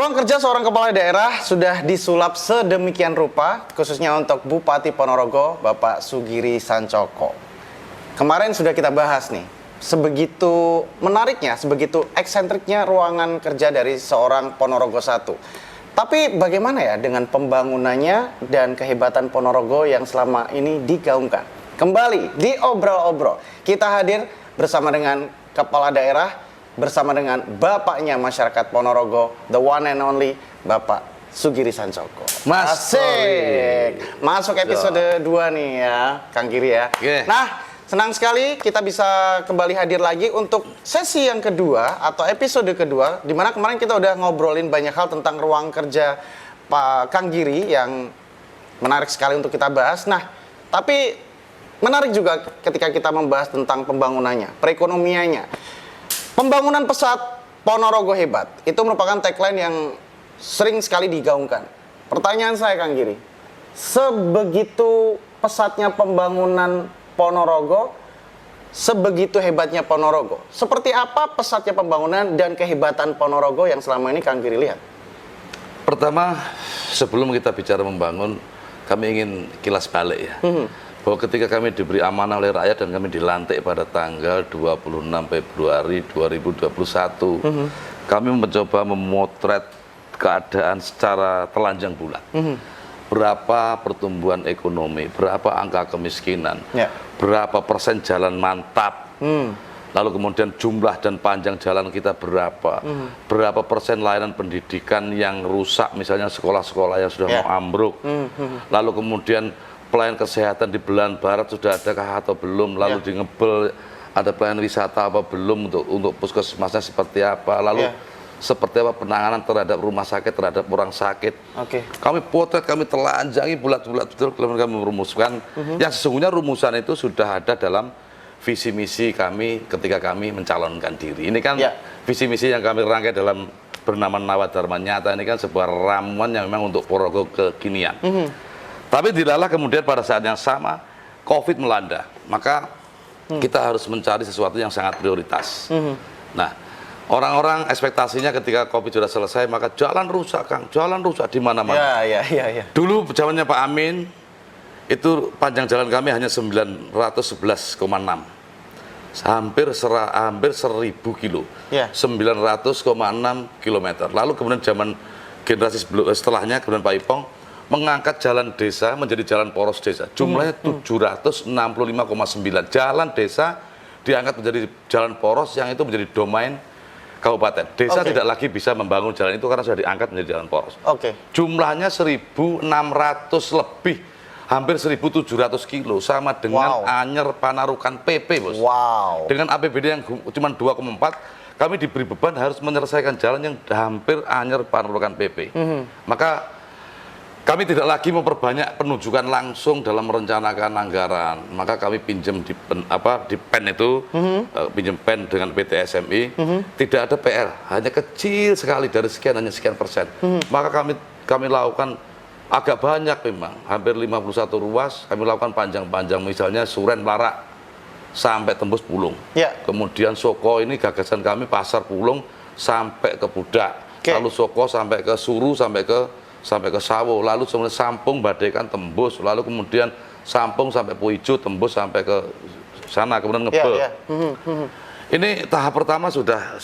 Ruang kerja seorang kepala daerah sudah disulap sedemikian rupa, khususnya untuk Bupati Ponorogo, Bapak Sugiri Sancoko. Kemarin sudah kita bahas nih, sebegitu menariknya, sebegitu eksentriknya ruangan kerja dari seorang Ponorogo I. Tapi bagaimana ya dengan pembangunannya dan kehebatan Ponorogo yang selama ini digaungkan? Kembali di Obrol-Obrol, kita hadir bersama dengan kepala daerah, bersama dengan bapaknya masyarakat Ponorogo, the one and only Bapak Sugiri Sancoko. Asik. Masuk episode 2 nih ya, Kang Giri ya. Okay. Nah, senang sekali kita bisa kembali hadir lagi untuk sesi yang kedua atau episode kedua, di mana kemarin kita udah ngobrolin banyak hal tentang ruang kerja Pak Kang Giri yang menarik sekali untuk kita bahas. Nah, tapi menarik juga ketika kita membahas tentang pembangunannya, perekonomiannya. Pembangunan pesat Ponorogo hebat, itu merupakan tagline yang sering sekali digaungkan. Pertanyaan saya, Kang Giri, sebegitu pesatnya pembangunan Ponorogo, sebegitu hebatnya Ponorogo, seperti apa pesatnya pembangunan dan kehebatan Ponorogo yang selama ini Kang Giri lihat? Pertama, sebelum kita bicara membangun, kami ingin kilas balik ya. Bahwa ketika kami diberi amanah oleh rakyat dan kami dilantik pada tanggal 26 Februari 2021, kami mencoba memotret keadaan secara telanjang bulat. Berapa pertumbuhan ekonomi, berapa angka kemiskinan, berapa persen jalan mantap, lalu kemudian jumlah dan panjang jalan kita berapa, berapa persen layanan pendidikan yang rusak, misalnya sekolah-sekolah yang sudah mau ambruk, lalu kemudian pelayanan kesehatan di belahan barat sudah adakah atau belum, lalu di Ngebel ada pelayanan wisata apa belum, untuk puskesmasnya seperti apa, lalu seperti apa penanganan terhadap rumah sakit, terhadap orang sakit. Kami potret, kami telanjangi bulat-bulat betul, kemudian kami merumuskan yang sesungguhnya rumusan itu sudah ada dalam visi misi kami ketika kami mencalonkan diri. Ini kan visi misi yang kami rangkai dalam bernama Nawadharma Nyata, ini kan sebuah ramuan yang memang untuk Ponorogo kekinian. Tapi tidaklah kemudian pada saat yang sama COVID melanda, maka kita harus mencari sesuatu yang sangat prioritas. Nah, orang-orang ekspektasinya ketika COVID sudah selesai, maka jalan rusak, Kang, jalan rusak di mana-mana. Dulu zamannya Pak Amin, itu panjang jalan kami hanya 911,6, hampir 1000 kilo, 900,6 kilometer. Lalu kemudian zaman generasi setelahnya, kemudian Pak Ipong mengangkat jalan desa menjadi jalan poros desa. Jumlahnya 765,9. Jalan desa diangkat menjadi jalan poros yang itu menjadi domain kabupaten. Desa tidak lagi bisa membangun jalan itu karena sudah diangkat menjadi jalan poros. Jumlahnya 1.600 lebih, hampir 1.700 kilo, sama dengan Anyer Panarukan PP, Bos. Dengan APBD yang cuma 2,4, kami diberi beban harus menyelesaikan jalan yang hampir Anyer Panarukan PP. Maka kami tidak lagi memperbanyak penunjukan langsung dalam merencanakan anggaran, maka kami pinjam di pen itu, pinjam pen dengan PT SMI, tidak ada PR, hanya kecil sekali dari sekian, hanya sekian persen. Maka kami lakukan agak banyak memang, hampir 51 ruas, kami lakukan panjang-panjang, misalnya Suren Larak sampai tembus Pulung. Kemudian Soko, ini gagasan kami pasar Pulung sampai ke Budak, lalu Soko sampai ke Suru, sampai ke Sawo, lalu kemudian Sampung Badekan tembus, lalu kemudian Sampung sampai Puijo tembus sampai ke sana, kemudian Ngebel. Ini tahap pertama sudah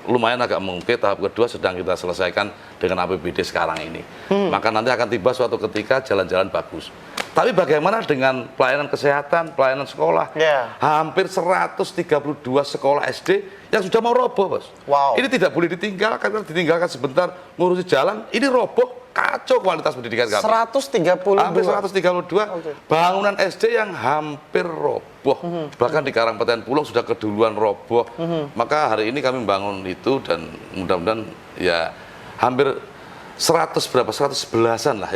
lumayan agak mungkin, tahap kedua sedang kita selesaikan dengan APBD sekarang ini. Maka nanti akan tiba suatu ketika jalan-jalan bagus. Tapi bagaimana dengan pelayanan kesehatan, pelayanan sekolah? Hampir 132 sekolah SD yang sudah mau roboh, Bos. Ini tidak boleh ditinggalkan, karena ditinggalkan sebentar ngurusi jalan, ini roboh, kacau kualitas pendidikan kami. 132? Hampir 132 bangunan SD yang hampir roboh. Bahkan di Karangpeten Pulung sudah keduluan roboh. Maka hari ini kami bangun itu, dan mudah-mudahan ya hampir 111-an lah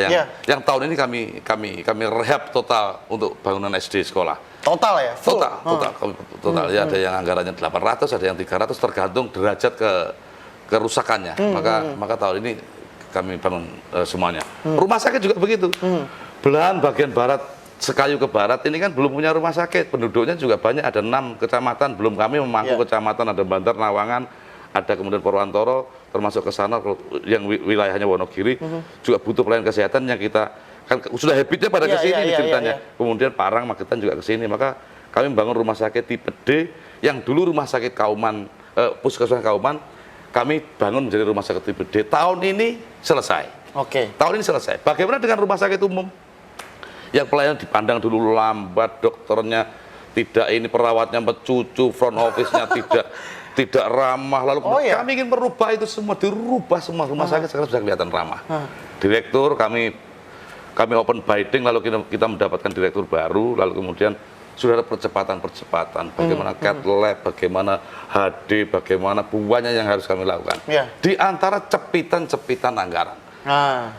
yang tahun ini kami rehab total untuk bangunan SD sekolah. Total ya? Full? Total. Ya, ada yang anggarannya 800, ada yang 300, tergantung derajat kerusakannya. Maka tahun ini kami bangun semuanya. Rumah sakit juga begitu. Belahan bagian barat, Sekayu ke barat ini kan belum punya rumah sakit. Penduduknya juga banyak, ada 6 kecamatan, belum kami memangku kecamatan, ada Bantar, Nawangan, ada kemudian Purwantoro, termasuk ke sana yang wilayahnya Wonogiri juga butuh pelayanan kesehatan yang kita kan sudah habitnya pada Iya, kesini iya, nih iya, ceritanya. iya. Kemudian Parang, Magetan juga kesini, maka kami bangun rumah sakit tipe D yang dulu rumah sakit Kauman, Puskesmas Kauman, kami bangun menjadi rumah sakit tipe D. Tahun ini selesai. Oke. Tahun ini selesai. Bagaimana dengan rumah sakit umum yang pelayanan dipandang dulu lambat, dokternya tidak ini, perawatnya mencucu, front office-nya tidak ramah, lalu kami ingin merubah itu semua, dirubah semua rumah sakit sekarang sudah kelihatan ramah. Direktur kami open bidding, lalu kita mendapatkan direktur baru, lalu kemudian sudah ada percepatan, bagaimana cat lab, bagaimana HD, bagaimana buahnya yang harus kami lakukan. Di antara cepitan-cepitan anggaran.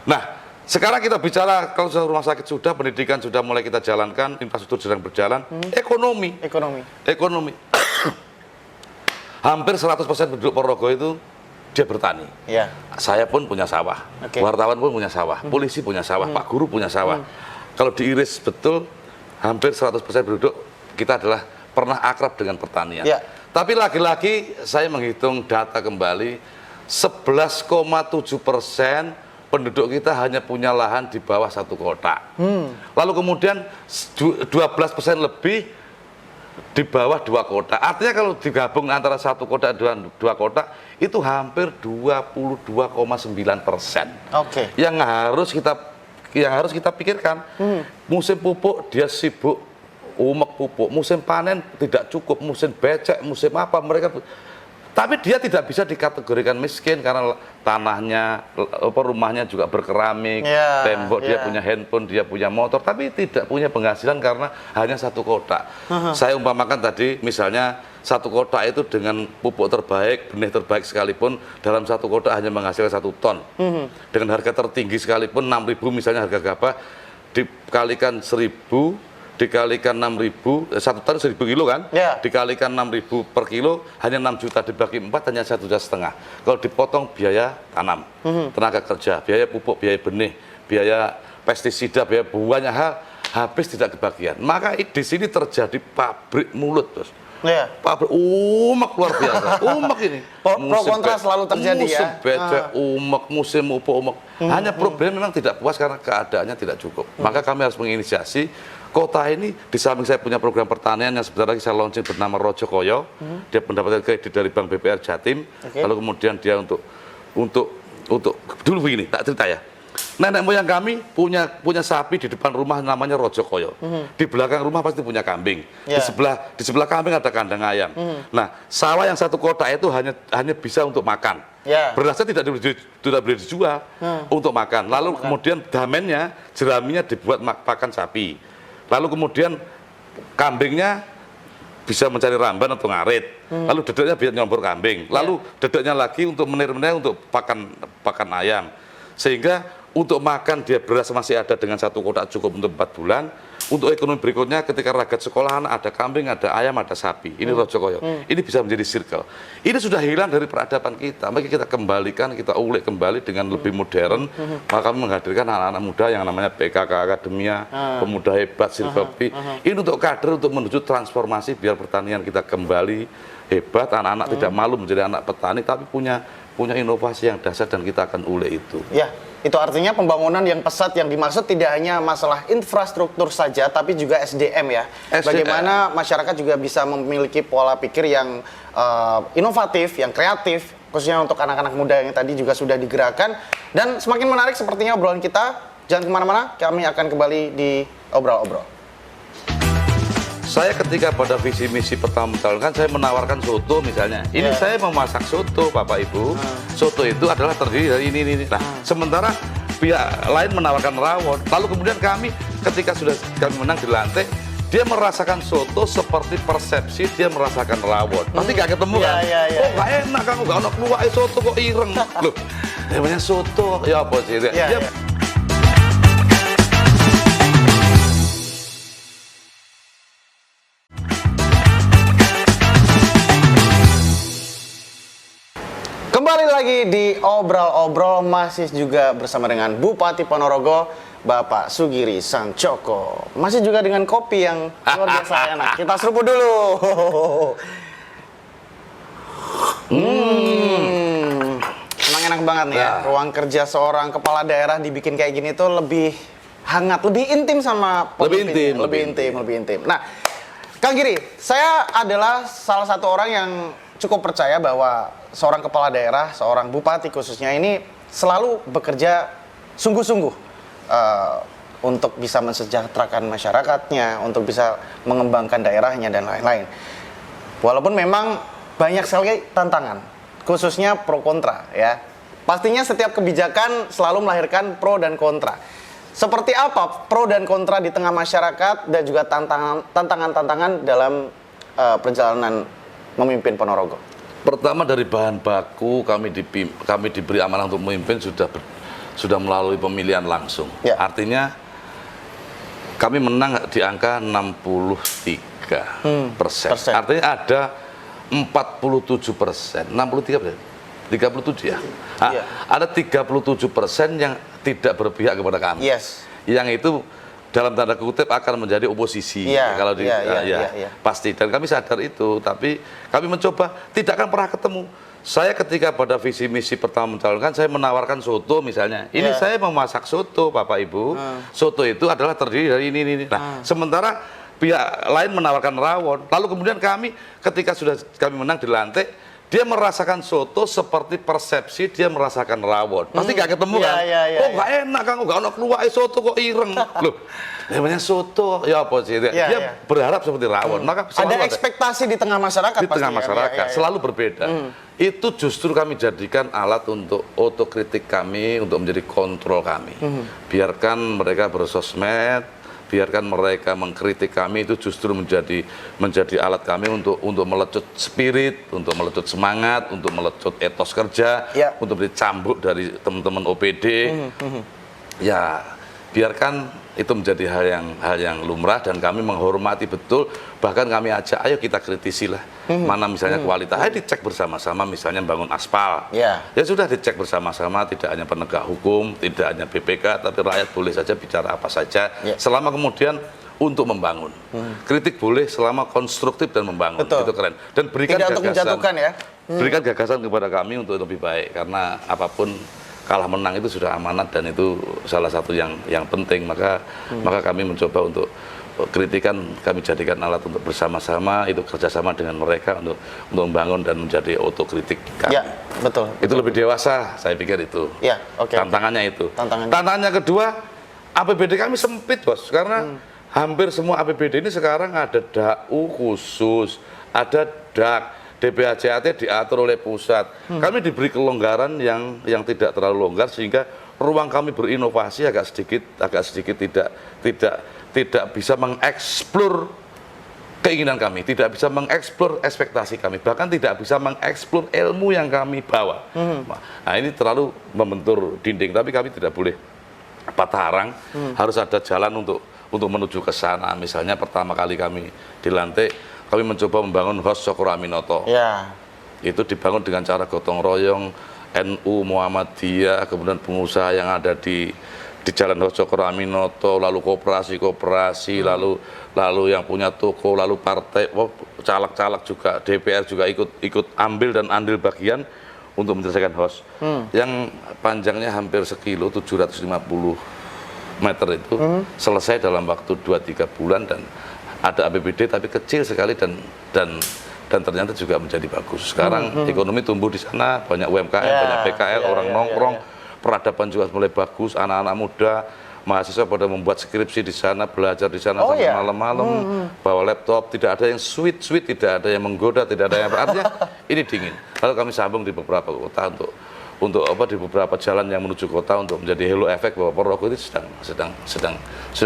Nah, sekarang kita bicara kalau rumah sakit sudah, pendidikan sudah mulai kita jalankan, infrastruktur sedang berjalan, ekonomi. Hampir 100% penduduk Ponorogo itu dia bertani. Saya pun punya sawah, wartawan pun punya sawah, polisi punya sawah, Pak Guru punya sawah. Kalau diiris betul, hampir 100% penduduk kita adalah pernah akrab dengan pertanian. Tapi lagi-lagi saya menghitung data kembali, 11,7% penduduk kita hanya punya lahan di bawah 1 kotak. Lalu kemudian 12% lebih di bawah 2 kotak. Artinya kalau digabung antara 1 kotak dan 2 kotak itu hampir 22,9%. Yang harus kita pikirkan. Musim pupuk dia sibuk umek pupuk, musim panen tidak cukup, musim becek, musim apa mereka. Tapi dia tidak bisa dikategorikan miskin karena tanahnya, rumahnya juga berkeramik, tembok, dia punya handphone, dia punya motor, tapi tidak punya penghasilan karena hanya 1 kotak. Saya umpamakan tadi, misalnya 1 kotak itu dengan pupuk terbaik, benih terbaik sekalipun, dalam 1 kotak hanya menghasilkan 1 ton. Dengan harga tertinggi sekalipun, 6.000 misalnya harga gabah, dikalikan 1.000, dikalikan 6.000, 1 ton 1.000 kilo kan? Dikalikan 6.000 per kilo, hanya 6 juta, dibagi 4 hanya 1,5 juta. Kalau dipotong biaya tanam, tenaga kerja, biaya pupuk, biaya benih, biaya pestisida, biaya banyak hal, habis tidak kebagian. Maka di sini terjadi pabrik mulut, Bos. Pabrik umek luar biasa, umek ini. Pro kontra selalu terjadi musim becek, umek, musim pupuk, umek. Hanya problem memang tidak puas karena keadaannya tidak cukup. Maka kami harus menginisiasi kota ini, di samping saya punya program pertanian yang sebentar lagi saya launching bernama Rojokoyo. Dia mendapatkan kredit dari Bank BPR Jatim. Lalu kemudian dia untuk dulu begini, tak cerita ya. Nenek moyang kami punya sapi di depan rumah namanya Rojokoyo. Di belakang rumah pasti punya kambing. Di sebelah kambing ada kandang ayam. Nah, sawah yang 1 kotak itu hanya bisa untuk makan. Berasnya tidak boleh dijual untuk makan. Lalu kemudian damennya, jeraminya dibuat pakan sapi. Lalu kemudian kambingnya bisa mencari ramban atau ngarit. Lalu dedeknya bisa nyombor kambing. Lalu dedeknya lagi untuk menir-menir untuk pakan ayam. Sehingga untuk makan dia beras masih ada dengan 1 kotak cukup untuk 4 bulan. Untuk ekonomi berikutnya ketika ragat sekolahan ada kambing, ada ayam, ada sapi. Ini Rojokoyo. Ini bisa menjadi circle. Ini sudah hilang dari peradaban kita. Maka kita kembalikan, kita ulik kembali dengan lebih modern. Maka kami menghadirkan anak-anak muda yang namanya PKK Akademia, Pemuda Hebat, Silver P. Ini untuk kader, untuk menuju transformasi biar pertanian kita kembali hebat. Anak-anak tidak malu menjadi anak petani, tapi punya inovasi yang dasar dan kita akan ulik itu. Itu artinya pembangunan yang pesat yang dimaksud tidak hanya masalah infrastruktur saja, tapi juga SDM ya. Bagaimana masyarakat juga bisa memiliki pola pikir yang inovatif, yang kreatif, khususnya untuk anak-anak muda yang tadi juga sudah digerakkan. Dan semakin menarik sepertinya obrolan kita. Jangan kemana-mana, kami akan kembali di Obrol-Obrol. Saya ketika pada visi misi pertama mencalonkan, saya menawarkan soto misalnya. Ini saya memasak soto, Bapak Ibu. Soto itu adalah terdiri dari ini. Nah, sementara pihak lain menawarkan rawon. Lalu kemudian kami ketika sudah kami menang dilantik, dia merasakan soto seperti persepsi dia merasakan rawon. Pasti gak ketemu kan? Oh gak enak, kamu gak enak keluar soto kok ireng. Loh, namanya soto, ya apa sih? Kembali lagi di Obrol-Obrol, masih juga bersama dengan Bupati Ponorogo, Bapak Sugiri Sancoko. Masih juga dengan kopi yang luar biasa enak. Kita seruput dulu. enak banget nih ya. Ruang kerja seorang kepala daerah dibikin kayak gini tuh lebih hangat, lebih intim sama pemimpinnya. Lebih intim. Nah, Kang Giri, saya adalah salah satu orang yang cukup percaya bahwa seorang kepala daerah, seorang bupati khususnya ini selalu bekerja sungguh-sungguh untuk bisa mensejahterakan masyarakatnya, untuk bisa mengembangkan daerahnya dan lain-lain. Walaupun memang banyak sekali tantangan, khususnya pro kontra ya. Pastinya setiap kebijakan selalu melahirkan pro dan kontra. Seperti apa pro dan kontra di tengah masyarakat dan juga tantangan-tantangan dalam perjalanan memimpin Ponorogo? Pertama dari bahan baku kami diberi amanah untuk memimpin sudah melalui pemilihan langsung. Ya. Artinya kami menang di angka 63%. Artinya ada 47%, 63%. 37 ya. Nah, Iya. Ada 37% yang tidak berpihak kepada kami. Yes. Yang itu dalam tanda kutip akan menjadi oposisi. Iya, Kalau iya. pasti. Dan kami sadar itu, tapi kami mencoba tidak akan pernah ketemu. Saya ketika pada visi misi pertama mencalonkan, saya menawarkan soto misalnya. Ini saya memasak soto, Bapak Ibu. Soto itu adalah terdiri dari ini. Nah, sementara pihak lain menawarkan rawon. Lalu kemudian kami ketika sudah kami menang dilantik, dia merasakan soto seperti persepsi dia merasakan rawon. Pasti gak ketemu kan? Oh gak enak kan, gak enak keluar soto kok ireng. Loh, namanya soto, ya apa sih? Dia berharap seperti rawon. Maka ada ekspektasi di tengah masyarakat. Di tengah masyarakat, selalu berbeda. Itu justru kami jadikan alat untuk otokritik kami, untuk menjadi kontrol kami. Biarkan mereka bersosmed, biarkan mereka mengkritik kami, itu justru menjadi alat kami untuk melecut spirit, untuk melecut semangat, untuk melecut etos kerja, untuk beri cambuk dari teman-teman OPD. Ya, biarkan itu menjadi hal yang lumrah dan kami menghormati betul. Bahkan kami ajak, ayo kita kritisi lah. Mana misalnya kualitas, ayo dicek bersama-sama, misalnya bangun aspal. Ya sudah dicek bersama-sama, tidak hanya penegak hukum, tidak hanya BPK, tapi rakyat boleh saja bicara apa saja. Selama kemudian untuk membangun. Kritik boleh selama konstruktif dan membangun. Itu keren. Dan berikan tidak gagasan. Untuk menjatuhkan ya. Berikan gagasan kepada kami untuk lebih baik. Karena apapun kalah menang itu sudah amanat dan itu salah satu yang penting. Maka kami mencoba untuk kritikan kami jadikan alat untuk bersama-sama, itu kerjasama dengan mereka untuk membangun dan menjadi otokritik kami. Ya, betul. Itu lebih dewasa, saya pikir itu. Ya, oke. Tantangannya itu. Tantangannya kedua, APBD kami sempit, Bos, karena hampir semua APBD ini sekarang ada DAU khusus, ada DAK, DPHJAT diatur oleh pusat. Kami diberi kelonggaran yang tidak terlalu longgar sehingga ruang kami berinovasi agak sedikit tidak bisa mengeksplor keinginan kami, tidak bisa mengeksplor ekspektasi kami, bahkan tidak bisa mengeksplor ilmu yang kami bawa. Nah, ini terlalu membentur dinding, tapi kami tidak boleh patah arang, harus ada jalan untuk menuju ke sana. Misalnya pertama kali kami dilantik, kami mencoba membangun HOS Cokro Aminoto. Itu dibangun dengan cara gotong royong, NU, Muhammadiyah, kemudian pengusaha yang ada di Jalan HOS Cokro Aminoto, lalu koperasi, lalu yang punya toko, lalu partai, caleg-caleg juga, DPR juga ikut ambil dan andil bagian untuk menyelesaikan HOS. Yang panjangnya hampir sekilo, 750 meter itu selesai dalam waktu 2-3 bulan dan ada APBD tapi kecil sekali dan ternyata juga menjadi bagus. Sekarang ekonomi tumbuh di sana, banyak UMKM, banyak PKL, orang nongkrong, peradaban juga mulai bagus, anak-anak muda, mahasiswa pada membuat skripsi di sana, belajar di sana sampai malam-malam, bawa laptop, tidak ada yang sweet, tidak ada yang menggoda, tidak ada yang artinya ini dingin. Lalu kami sambung di beberapa kota untuk di beberapa jalan yang menuju kota untuk menjadi halo efek bahwa Ponorogo itu sedang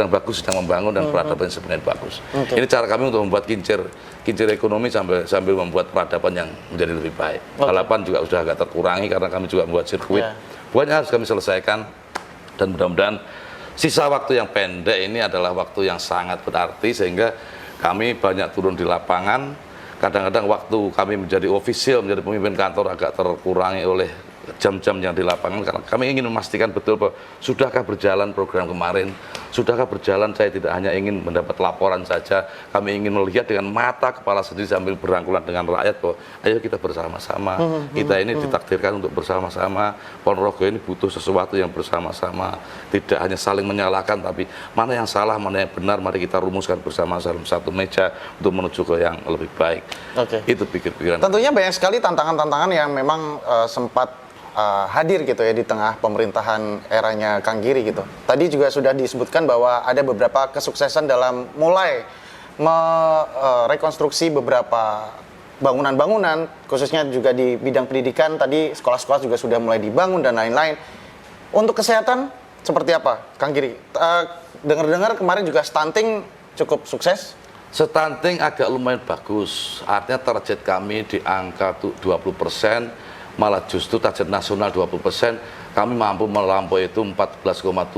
bagus, sedang membangun dan peradaban sebenarnya bagus. Ini cara kami untuk membuat kincir ekonomi sambil membuat peradaban yang menjadi lebih baik. Balapan juga sudah agak terkurangi karena kami juga membuat sirkuit. Banyak harus kami selesaikan dan mudah-mudahan sisa waktu yang pendek ini adalah waktu yang sangat berarti sehingga kami banyak turun di lapangan. Kadang-kadang waktu kami menjadi ofisial, menjadi pemimpin kantor agak terkurangi oleh jam-jam yang di lapangan karena kami ingin memastikan betul bahwa sudahkah berjalan program kemarin, Sudahkah berjalan? Saya tidak hanya ingin mendapat laporan saja, kami ingin melihat dengan mata kepala sendiri sambil berangkulan dengan rakyat bahwa ayo kita bersama-sama, kita ini ditakdirkan untuk bersama-sama, Ponorogo ini butuh sesuatu yang bersama-sama, tidak hanya saling menyalahkan, tapi mana yang salah, mana yang benar, mari kita rumuskan bersama dalam satu meja untuk menuju ke yang lebih baik. Itu pikir-pikiran. Tentunya banyak sekali tantangan-tantangan yang memang sempat hadir gitu ya di tengah pemerintahan eranya Kang Giri gitu. Tadi juga sudah disebutkan bahwa ada beberapa kesuksesan dalam mulai merekonstruksi beberapa bangunan-bangunan, khususnya juga di bidang pendidikan. Tadi sekolah-sekolah juga sudah mulai dibangun dan lain-lain. Untuk kesehatan seperti apa, Kang Giri? Dengar-dengar kemarin juga stunting cukup sukses. Stunting agak lumayan bagus, artinya target kami di angka 20%. Malah justru target nasional 20%, kami mampu melampaui itu 14,7%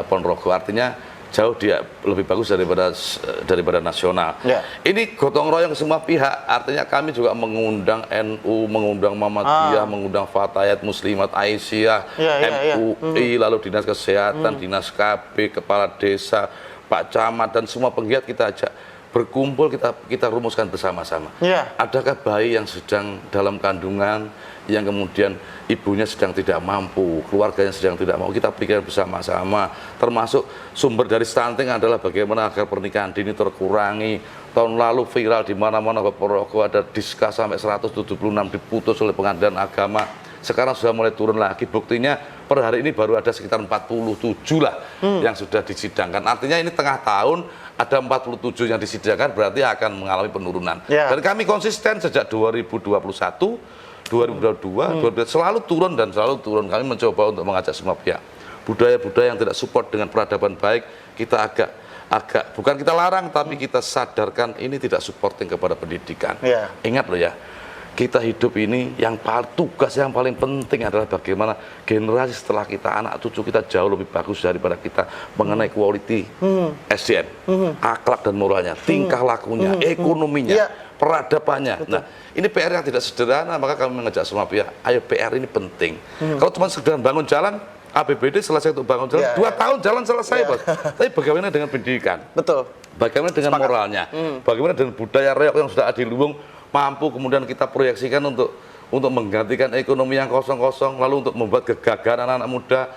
Ponorogo. Artinya jauh dia lebih bagus daripada nasional. Ini gotong royong semua pihak, artinya kami juga mengundang NU, mengundang Muhammadiyah, mengundang Fatayat Muslimat Aisyah, MUI, lalu Dinas Kesehatan, Dinas KB, Kepala Desa, Pak Camat, dan semua penggiat kita ajak berkumpul, kita rumuskan bersama-sama. Adakah bayi yang sedang dalam kandungan, yang kemudian ibunya sedang tidak mampu, keluarganya sedang tidak mampu, kita pikirkan bersama-sama. Termasuk sumber dari stunting adalah bagaimana agar pernikahan dini terkurangi. Tahun lalu viral di mana-mana ke Ponorogo, ada diska sampai 176 diputus oleh pengadilan agama. Sekarang sudah mulai turun lagi, buktinya per hari ini baru ada sekitar 47 lah yang sudah disidangkan. Artinya ini tengah tahun ada 47 yang disidangkan, berarti akan mengalami penurunan. Dan kami konsisten sejak 2021, 2022, 2022 selalu turun dan selalu turun. Kami mencoba untuk mengajak semua pihak. Budaya-budaya yang tidak support dengan peradaban baik, kita agak bukan kita larang, tapi kita sadarkan ini tidak supporting kepada pendidikan. Ingat loh ya, kita hidup ini tugas yang paling penting adalah bagaimana generasi setelah kita, anak cucu kita jauh lebih bagus daripada kita mengenai quality SDM, akhlak dan moralnya, tingkah lakunya, ekonominya, peradabannya. Nah, ini PR yang tidak sederhana, maka kami mengajak semua pihak, ayo PR ini penting. Kalau cuma sekedar bangun jalan, APBD selesai untuk bangun jalan, 2 tahun jalan selesai, Bos. Tapi bagaimana dengan pendidikan? Bagaimana dengan moralnya? Bagaimana dengan budaya reok yang sudah adiluwung, mampu kemudian kita proyeksikan untuk menggantikan ekonomi yang kosong-kosong, lalu untuk membuat kegagalan anak-anak muda.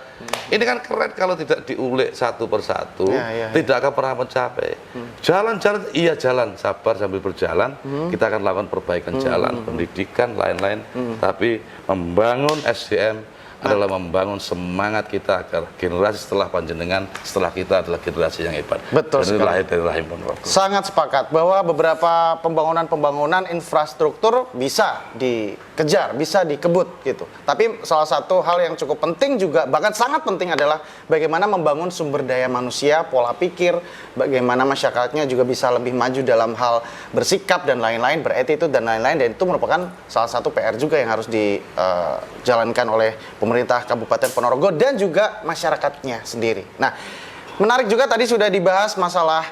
Ini kan keren kalau tidak diulik satu persatu, tidak akan pernah mencapai. Jalan-jalan, iya jalan, sabar sambil berjalan, kita akan lakukan perbaikan jalan, pendidikan, lain-lain. Tapi membangun SDM adalah membangun semangat kita agar generasi setelah panjenengan, setelah kita adalah generasi yang hebat. Betul sekali. Lahir dari rahim Ponorogo. Sangat sepakat bahwa beberapa pembangunan infrastruktur bisa dikejar, bisa dikebut gitu. Tapi salah satu hal yang cukup penting juga, bahkan sangat penting adalah bagaimana membangun sumber daya manusia, pola pikir, bagaimana masyarakatnya juga bisa lebih maju dalam hal bersikap dan lain-lain, beretitude dan lain-lain. Dan itu merupakan salah satu PR juga yang harus dijalankan oleh pemerintah Kabupaten Ponorogo dan juga masyarakatnya sendiri. Nah, menarik juga tadi sudah dibahas masalah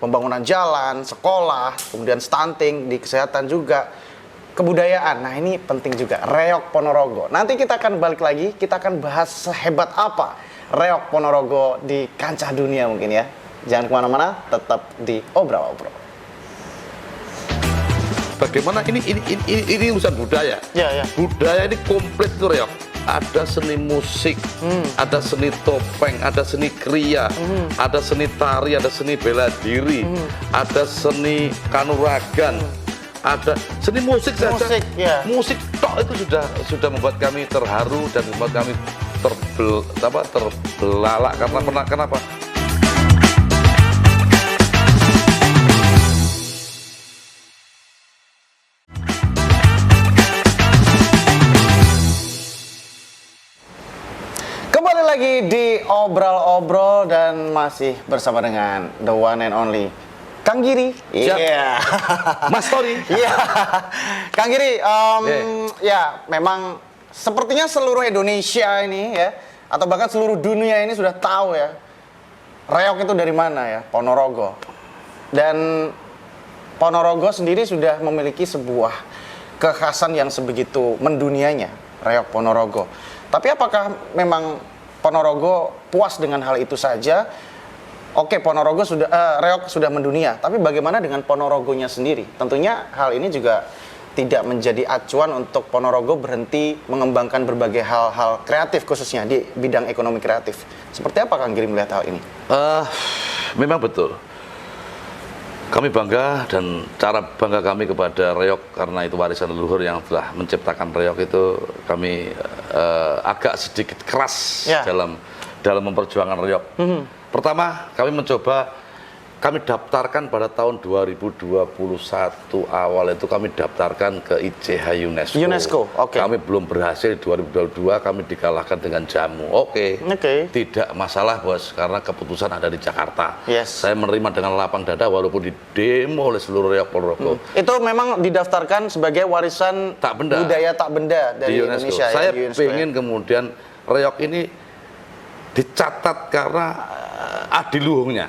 pembangunan jalan, sekolah, kemudian stunting, di kesehatan juga, kebudayaan. Nah, ini penting juga, Reok Ponorogo. Nanti kita akan balik lagi, kita akan bahas sehebat apa Reok Ponorogo di kancah dunia mungkin ya. Jangan kemana-mana, tetap di Obrol-Obrol. Bagaimana ini urusan budaya. Budaya ini komplit tuh, Reok. Ada seni musik, ada seni topeng, ada seni kriya, ada seni tari, ada seni bela diri, ada seni kanuragan, ada seni musik saja. Musik tok itu sudah membuat kami terharu dan membuat kami terbelalak karena kenapa? Lagi di Obrol-Obrol dan masih bersama dengan the one and only Kang Giri. Mas Tori. Kang Giri, ya memang sepertinya seluruh Indonesia ini ya, atau bahkan seluruh dunia ini sudah tahu ya, Reok itu dari mana ya, Ponorogo. Dan Ponorogo sendiri sudah memiliki sebuah kekhasan yang sebegitu mendunianya, Reok Ponorogo. Tapi apakah memang Ponorogo puas dengan hal itu saja. Oke, Ponorogo sudah Reog sudah mendunia, tapi bagaimana dengan Ponorogonya sendiri? Tentunya hal ini juga tidak menjadi acuan untuk Ponorogo berhenti mengembangkan berbagai hal-hal kreatif, khususnya di bidang ekonomi kreatif. Seperti apa Kang Giri melihat hal ini? Memang betul. Kami bangga, dan cara bangga kami kepada Reog karena itu warisan leluhur yang telah menciptakan Reog itu, kami agak sedikit keras dalam memperjuangkan Reog. Pertama, kami daftarkan pada tahun 2021 awal itu, kami daftarkan ke ICH UNESCO. UNESCO, oke. Kami belum berhasil. 2022 kami dikalahkan dengan jamu. Oke. Tidak masalah bos, karena keputusan ada di Jakarta. Saya menerima dengan lapang dada walaupun di demo oleh seluruh Reog Ponorogo. Itu memang didaftarkan sebagai warisan budaya tak benda dari Indonesia. Saya pengen kemudian Reog ini dicatat karena adiluhungnya.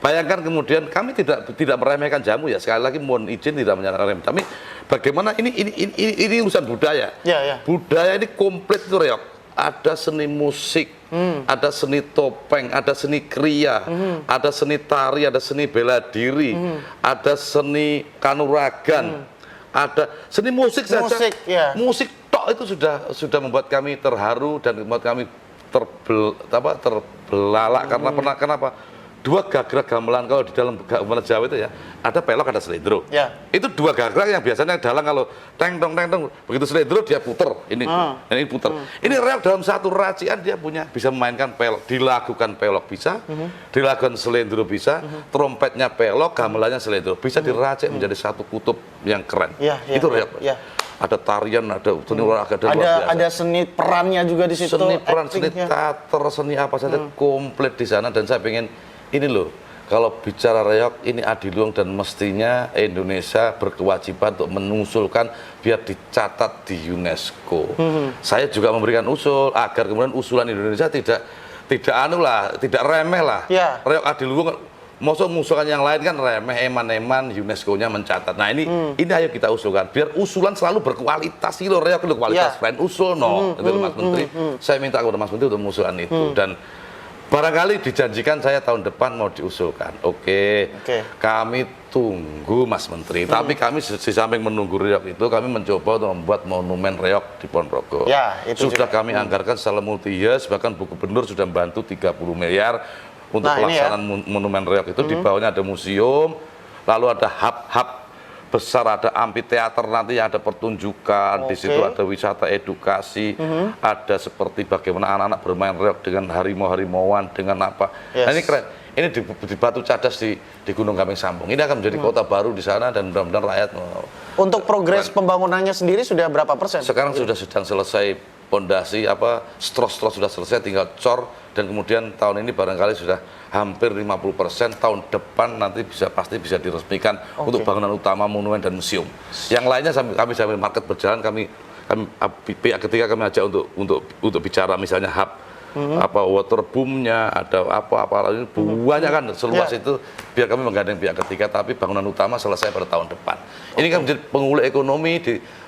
Bayangkan kemudian kami tidak meremehkan jamu ya, sekali lagi mohon izin tidak menyalahkan, tapi bagaimana ini urusan budaya. Budaya ini komplit itu Reog. Ada seni musik, ada seni topeng, ada seni kriya, ada seni tari, ada seni bela diri, ada seni kanuragan, ada seni musik saja. Musik tok itu sudah membuat kami terharu dan membuat kami terbelalak. Karena kenapa? Dua gagrak gamelan, kalau di dalam gamelan Jawa itu ya, ada pelok, ada selendro. Itu dua gagrak yang biasanya dalang kalau teng tong, begitu selendro dia puter, ini puter. Ini Reog dalam satu racian dia bisa memainkan pelok, dilakukan pelok bisa, dilakukan selendro bisa, trompetnya pelok, gamelannya selendro, bisa diracik menjadi satu kutub yang keren. Itu Reog. Ada tarian, ada seni olahraga, ada seni perannya juga di situ. Seni peran, seni teater, seni apa saja komplit di sana. Dan saya pengen ini loh, kalau bicara Reog ini adiluhung, dan mestinya Indonesia berkewajiban untuk mengusulkan biar dicatat di UNESCO. Saya juga memberikan usul agar kemudian usulan Indonesia tidak remeh lah. Reog adiluhung, maksud mengusulkan yang lain kan remeh, eman-eman, UNESCO-nya mencatat. Nah ini ayo kita usulkan, biar usulan selalu berkualitas. Ini loh Reog itu kualitas, friend usul itu Mas Menteri. Saya minta kepada Mas Menteri untuk mengusulkan itu, dan barangkali dijanjikan saya tahun depan mau diusulkan. Oke. Kami tunggu Mas Menteri. Tapi kami di samping menunggu Reog itu, kami mencoba untuk membuat monumen Reog di Ponorogo. Sudah kami anggarkan secara multi-years, bahkan Bu Gubernur sudah membantu 30 miliar untuk pelaksanaan monumen Reog itu. Di bawahnya ada museum, lalu ada hub besar, ada amphitheater, nanti ada pertunjukan, di situ ada wisata edukasi, ada seperti bagaimana anak-anak bermain Reog dengan harimau-harimauan, dengan apa. Nah ini keren. Ini di Batu Cadas di Gunung Gamping Sambung. Ini akan menjadi kota baru di sana, dan mudah-mudahan rakyat. Untuk progres pembangunannya sendiri sudah berapa persen? Sekarang sedang selesai pondasi, stros sudah selesai, tinggal cor, dan kemudian tahun ini barangkali sudah hampir 50%. Tahun depan nanti pasti bisa diresmikan untuk bangunan utama, monumen, dan museum. Yang lainnya kami sambil market berjalan, kami pihak ketiga kami ajak untuk bicara, misalnya hub waterboomnya, ada apa ini banyak kan seluas itu, biar kami menggandeng pihak ketiga, tapi bangunan utama selesai pada tahun depan. Ini kan menjadi pengulih ekonomi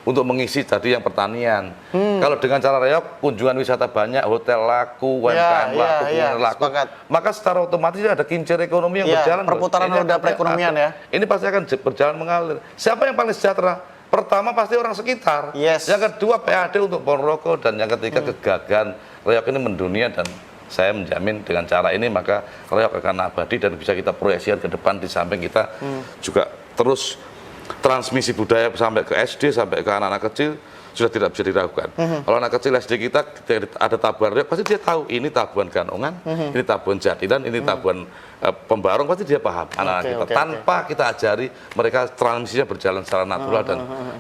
untuk mengisi tadi yang pertanian. Kalau dengan cara Reog, kunjungan wisata banyak, hotel laku, UMKM laku, kuliner laku, maka secara otomatis ada kincir ekonomi yang berjalan. Perputaran roda perekonomian ya. Ini pasti akan berjalan mengalir. Siapa yang paling sejahtera? Pertama pasti orang sekitar. Yang kedua PAD untuk Ponorogo, dan yang ketiga kegagalan Reog ini mendunia, dan saya menjamin dengan cara ini maka Reog akan abadi dan bisa kita proyeksikan ke depan. Di samping kita juga terus transmisi budaya sampai ke SD, sampai ke anak-anak kecil, sudah tidak bisa diragukan. Kalau anak kecil SD kita ada tabuhan Reog, pasti dia tahu ini tabuhan Ganongan, ini tabuhan Jatilan, ini tabuhan Pembarong, pasti dia paham anak-anak kita. Tanpa kita ajari, mereka transmisinya berjalan secara natural,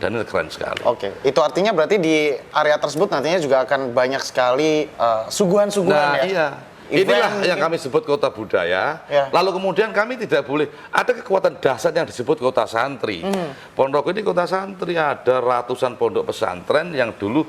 dan ini keren sekali. Itu artinya berarti di area tersebut nantinya juga akan banyak sekali suguhan-suguhan Inilah yang kami sebut kota budaya. Lalu kemudian kami tidak boleh, ada kekuatan dasar yang disebut kota santri. Ponorogo ini kota santri, ada ratusan pondok pesantren yang dulu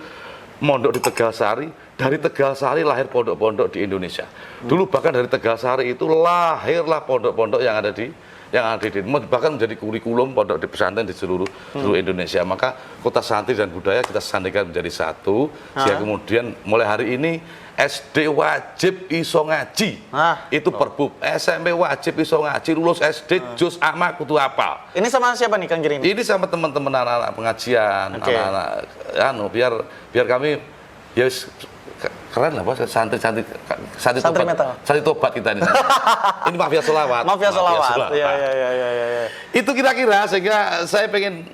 mondok di Tegalsari. Dari Tegalsari lahir pondok-pondok di Indonesia. Dulu bahkan dari Tegalsari itu lahirlah pondok-pondok yang ada di yang ada di bahkan menjadi kurikulum pondok di pesantren di seluruh Indonesia. Maka kota santri dan budaya kita sandingkan menjadi satu, sehingga kemudian mulai hari ini SD wajib iso ngaji. Itu Perbup. SMP wajib iso ngaji, lulus SD juz amma kudu hafal. Ini sama siapa nih Kang Giri? Ini sama teman-teman anak-anak pengajian, anak-anak biar kami ya keren lah Bos, santri tobat kita ini. Ini mafia selawat. Mafia selawat. Iya. Itu kira-kira sehingga saya pengen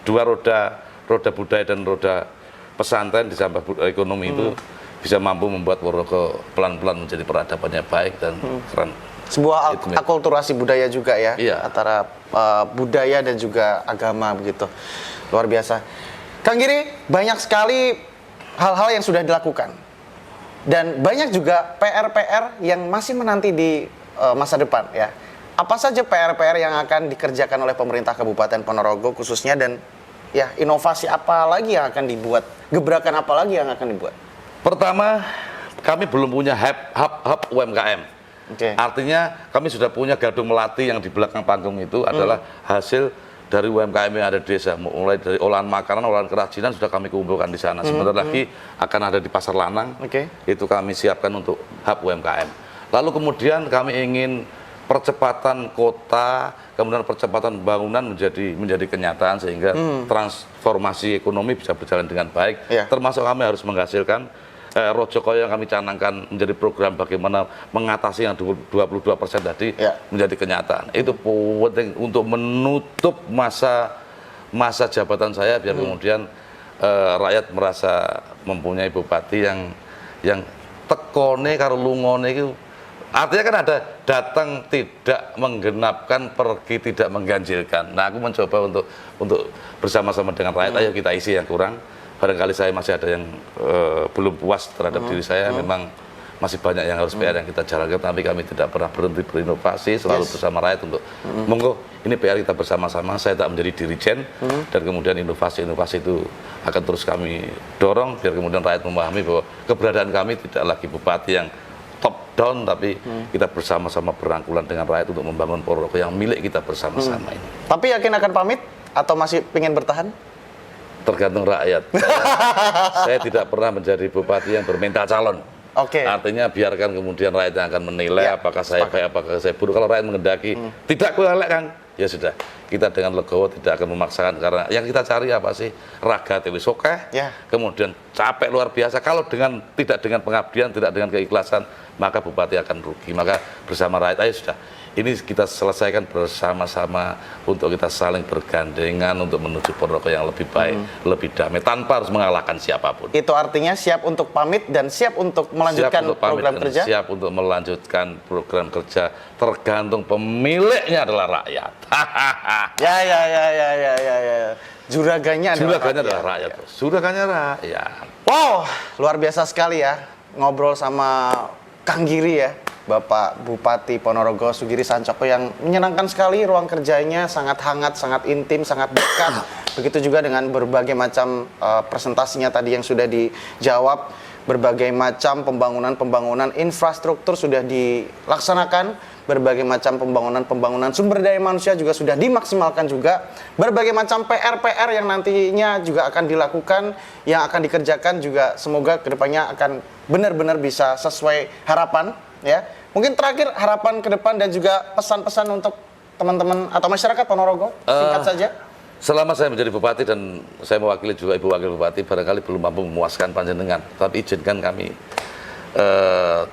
dua roda budaya dan roda pesantren di samping ekonomi itu bisa mampu membuat Ponorogo pelan-pelan menjadi peradabannya baik dan keren. Sebuah akulturasi budaya juga ya, Iya. antara budaya dan juga agama begitu. Luar biasa. Kang Giri, banyak sekali hal-hal yang sudah dilakukan. Dan banyak juga PR-PR yang masih menanti di masa depan ya. Apa saja PR-PR yang akan dikerjakan oleh pemerintah Kabupaten Ponorogo khususnya, dan ya inovasi apa lagi yang akan dibuat? Gebrakan apa lagi yang akan dibuat? Pertama, kami belum punya hub UMKM. Artinya kami sudah punya Gadung Melati yang di belakang panggung itu adalah hasil dari UMKM yang ada di desa, mulai dari olahan makanan, olahan kerajinan sudah kami kumpulkan di sana. Sebentar lagi akan ada di Pasar Lanang, itu kami siapkan untuk hub UMKM. Lalu kemudian kami ingin percepatan kota, kemudian percepatan bangunan menjadi kenyataan sehingga transformasi ekonomi bisa berjalan dengan baik. Termasuk kami harus menghasilkan Rojokoyo yang kami canangkan menjadi program bagaimana mengatasi yang 22% tadi menjadi kenyataan. Itu penting untuk menutup masa jabatan saya biar kemudian rakyat merasa mempunyai bupati yang tekone karo lungone itu. Artinya kan ada datang tidak menggenapkan, pergi tidak mengganjilkan. Nah, aku mencoba untuk bersama-sama dengan rakyat, ayo kita isi yang kurang. Barangkali saya masih ada yang belum puas terhadap diri saya, memang masih banyak yang harus PR yang kita jalankan, tapi kami tidak pernah berhenti berinovasi, selalu bersama rakyat untuk monggo, ini PR kita bersama-sama, saya tak menjadi dirijen, dan kemudian inovasi-inovasi itu akan terus kami dorong, biar kemudian rakyat memahami bahwa keberadaan kami tidak lagi bupati yang top down, tapi kita bersama-sama berangkulan dengan rakyat untuk membangun Ponorogo yang milik kita bersama-sama ini. Tapi yakin akan pamit atau masih ingin bertahan? Tergantung rakyat. Saya tidak pernah menjadi bupati yang bermental calon. Artinya biarkan kemudian rakyat yang akan menilai apakah saya baik, apakah saya buruk. Kalau rakyat menghendaki tidak kuelek Kang, ya sudah. Kita dengan legowo tidak akan memaksakan, karena yang kita cari apa sih? Raga Dewi Sokeh. Kemudian capek luar biasa. Kalau tidak dengan pengabdian, tidak dengan keikhlasan, maka bupati akan rugi. Maka bersama rakyat, ayo sudah. Ini kita selesaikan bersama-sama untuk kita saling bergandengan untuk menuju Ponorogo yang lebih baik, lebih damai, tanpa harus mengalahkan siapapun. Itu artinya siap untuk pamit dan siap untuk melanjutkan program kerja? Siap untuk melanjutkan program kerja, tergantung pemiliknya adalah rakyat. Juraganya adalah rakyat. Juraganya rakyat. Wow, luar biasa sekali ya ngobrol sama Kang Giri ya, Bapak Bupati Ponorogo Sugiri Sancoko, yang menyenangkan sekali. Ruang kerjanya sangat hangat, sangat intim, sangat dekat. Begitu juga dengan berbagai macam presentasinya tadi yang sudah dijawab. Berbagai macam pembangunan infrastruktur sudah dilaksanakan. Berbagai macam pembangunan sumber daya manusia juga sudah dimaksimalkan juga. Berbagai macam PR yang nantinya juga akan dilakukan, yang akan dikerjakan juga semoga kedepannya akan benar-benar bisa sesuai harapan. Ya, mungkin terakhir harapan ke depan dan juga pesan-pesan untuk teman-teman atau masyarakat Ponorogo, singkat saja. Selama saya menjadi bupati dan saya mewakili juga Ibu Wakil Bupati, barangkali belum mampu memuaskan panjenengan, tapi izinkan kami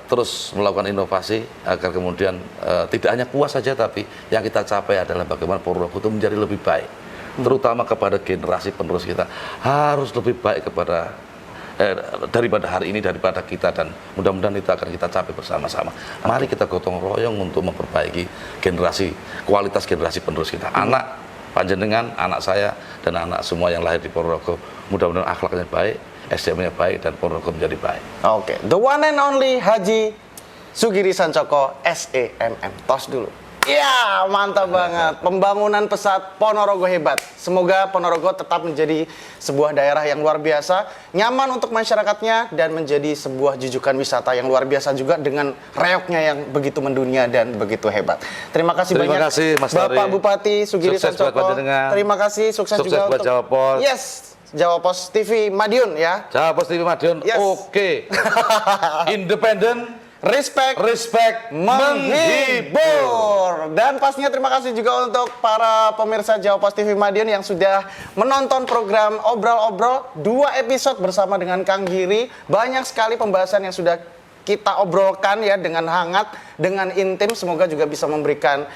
terus melakukan inovasi agar kemudian tidak hanya puas saja, tapi yang kita capai adalah bagaimana Ponorogo itu menjadi lebih baik, terutama kepada generasi penerus kita harus lebih baik daripada hari ini, daripada kita, dan mudah-mudahan itu akan kita capai bersama-sama. Mari kita gotong royong untuk memperbaiki kualitas generasi penerus kita. Anak panjenengan, anak saya, dan anak semua yang lahir di Ponorogo, mudah-mudahan akhlaknya baik, SDM-nya baik, dan Ponorogo menjadi baik. The one and only Haji Sugiri Sancoko, SEMM. Tos dulu. Iya, mantap banget. Pembangunan pesat Ponorogo hebat. Semoga Ponorogo tetap menjadi sebuah daerah yang luar biasa, nyaman untuk masyarakatnya, dan menjadi sebuah jujukan wisata yang luar biasa juga dengan reoknya yang begitu mendunia dan begitu hebat. Terima kasih banyak kasih, Mas Bapak Tori. Bupati Sugiri Sukses buat Sancoko. panjenengan. Terima kasih, sukses juga buat untuk Jawa Pos. Yes, Jawa Pos TV Madiun ya. Jawa Pos TV Madiun, Yes. oke. Independen, Respect menghibur. Dan pastinya terima kasih juga untuk para pemirsa Jawa Pos TV Madiun yang sudah menonton program Obrol-Obrol 2 episode bersama dengan Kang Giri. Banyak sekali pembahasan yang sudah kita obrolkan ya dengan hangat, dengan intim. Semoga juga bisa memberikan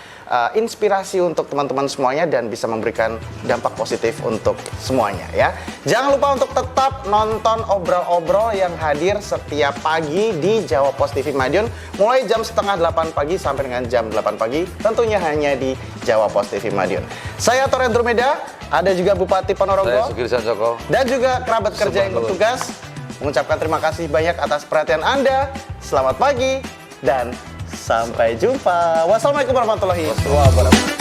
inspirasi untuk teman-teman semuanya dan bisa memberikan dampak positif untuk semuanya ya. Jangan lupa untuk tetap nonton Obrol-Obrol yang hadir setiap pagi di Jawa Pos TV Madiun mulai jam 7:30 pagi sampai dengan jam 8 pagi, tentunya hanya di Jawa Pos TV Madiun. Saya Tori Andromeda, ada juga Bupati saya Ponorogo Sugiri Sancoko. dan juga kerabat kerja yang Semangat. bertugas. Mengucapkan terima kasih banyak atas perhatian Anda. Selamat pagi dan sampai jumpa. Wassalamualaikum warahmatullahi wabarakatuh.